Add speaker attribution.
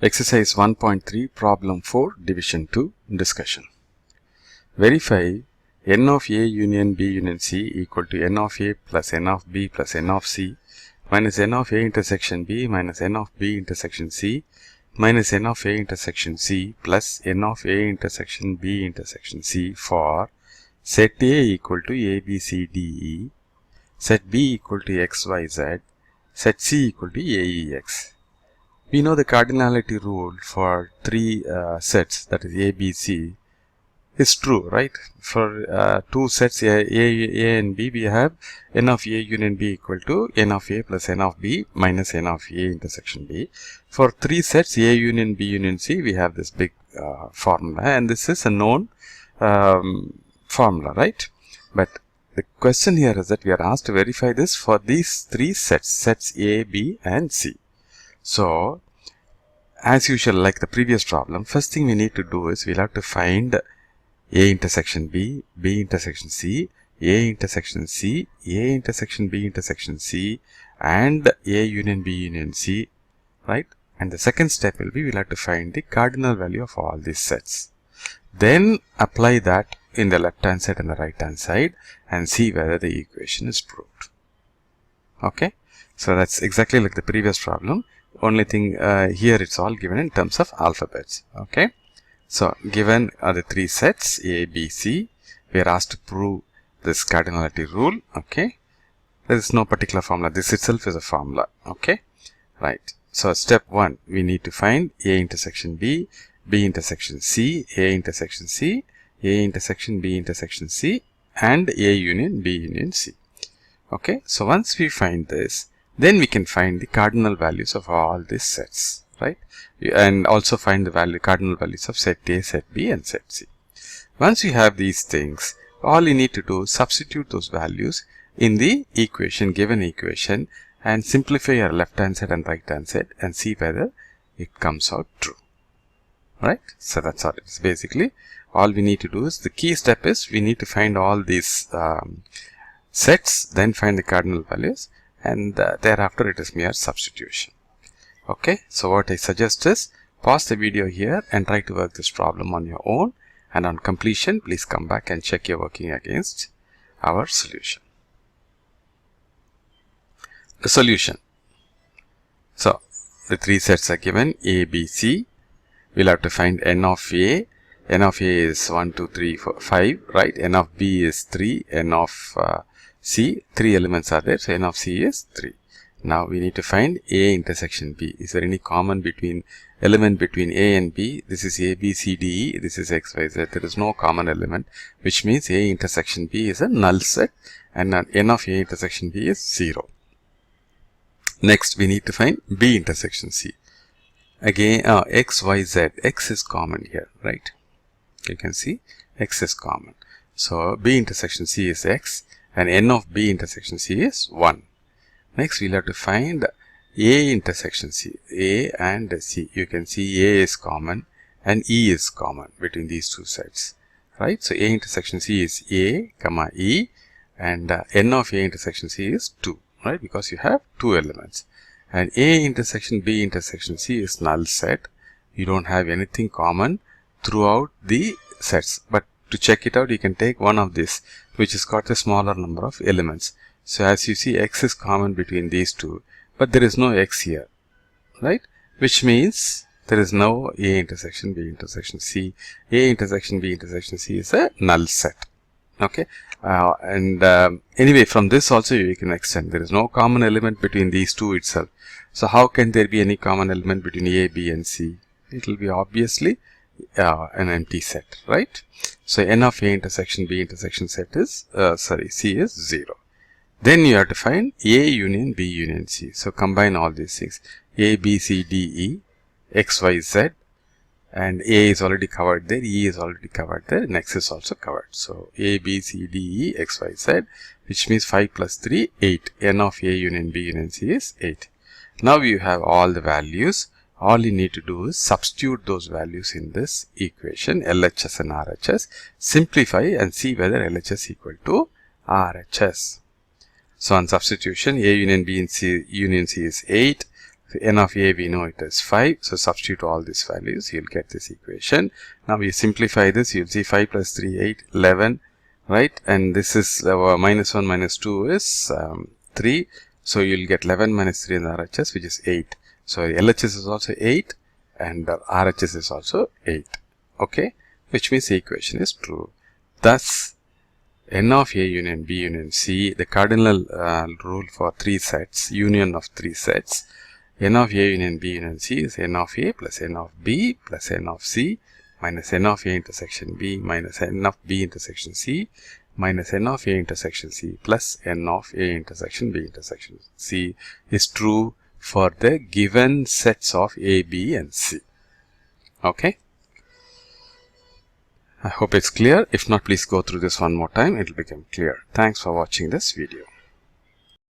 Speaker 1: Exercise 1.3 Problem 4 Division 2 Discussion. Verify n of A union B union C equal to n of A plus n of B plus n of C minus n of A intersection B minus n of B intersection C minus n of A intersection C plus n of A intersection B intersection C for set A equal to A, B, C, D, E, set B equal to X, Y, Z, set C equal to A, E, X. We know the cardinality rule for three sets, that is A, B, C, is true, right? For two sets A and B, we have n of A union B equal to n of A plus n of B minus n of A intersection B. For three sets A union B union C, we have this big formula, and this is a known formula, right? But the question here is that we are asked to verify this for these three sets A, B and C. So, as usual, like the previous problem, first thing we need to do is we'll have to find A intersection B, B intersection C, A intersection C, A intersection B intersection C, and A union B union C, right? And the second step will be we'll have to find the cardinal value of all these sets. Then apply that in the left hand side and the right hand side and see whether the equation is proved. Okay, so that's exactly like the previous problem. Only thing here it's all given in terms of alphabets. Okay, so given are the three sets A, B, C. We are asked to prove this cardinality rule. Okay, there is no particular formula. This itself is a formula. Okay, right. So step 1, we need to find A intersection B, B intersection C, A intersection C, A intersection B intersection C, and A union B union C. Okay, so once we find this, then we can find the cardinal values of all these sets, right? And also find the cardinal values of set A, set B and set C. Once you have these things, all you need to do is substitute those values in the equation, given equation, and simplify your left hand side and right hand side and see whether it comes out true, right? So that's all it is. Basically, all we need to do is, the key step is we need to find all these sets, then find the cardinal values, and thereafter it is mere substitution. Okay, so what I suggest is pause the video here and try to work this problem on your own, and on completion please come back and check your working against our solution. The solution. So the three sets are given A, B, C. We'll have to find n of A. N of A is 1, 2, 3, 4, 5, right? N of B is 3. N of C, 3 elements are there, so n of C is 3. Now we need to find A intersection B. Is there any common element between A and B? This is A, B, C, D, E. This is X, Y, Z. There is no common element, which means A intersection B is a null set, and n of A intersection B is 0. Next, we need to find B intersection C. Again, X, Y, Z. X is common here, right? You can see X is common. So B intersection C is X, and n of B intersection C is 1. Next, we'll have to find A intersection C. A and C. You can see A is common and E is common between these two sets, right? So A intersection C is A, comma E, and n of A intersection C is 2, right? Because you have two elements. And A intersection B intersection C is null set. You don't have anything common throughout the sets, but to check it out, you can take one of this, which has got a smaller number of elements. So as you see, X is common between these two, but there is no X here, right? Which means there is no A intersection B intersection C. A intersection B intersection C is a null set. Okay, anyway, from this also you can extend. There is no common element between these two itself. So how can there be any common element between A, B and C? It will be obviously an empty set, right? So n of A intersection B intersection set is C is 0. Then you have to find A union B union C. So combine all these things: A, B, C, D, E, X, Y, Z, and A is already covered there, E is already covered there, and X is also covered. So A, B, C, D, E, X, Y, Z, which means 5 plus 3, 8. N of A union B union C is 8. Now you have all the values. All you need to do is substitute those values in this equation, LHS and RHS, simplify and see whether LHS equal to RHS. So on substitution, A union B and C union C is 8, So n of a, we know it is 5. So substitute all these values, you'll get this equation. Now we simplify this, you'll see 5 plus 3, 8, 11, right? And this is minus 1 minus 2 is 3. So you'll get 11 minus 3 in the RHS, which is 8. So LHS is also 8 and RHS is also 8. Okay, which means the equation is true. Thus, n of a union b union c, the cardinal rule for 3 sets, union of 3 sets, n of a union b union c is n of a plus n of b plus n of c minus n of a intersection b minus n of b intersection c minus n of a intersection c plus n of a intersection b intersection c is true for the given sets of a, b and c. Okay. I hope it's clear. If not, please go through this one more time. It will become clear. Thanks for watching this video.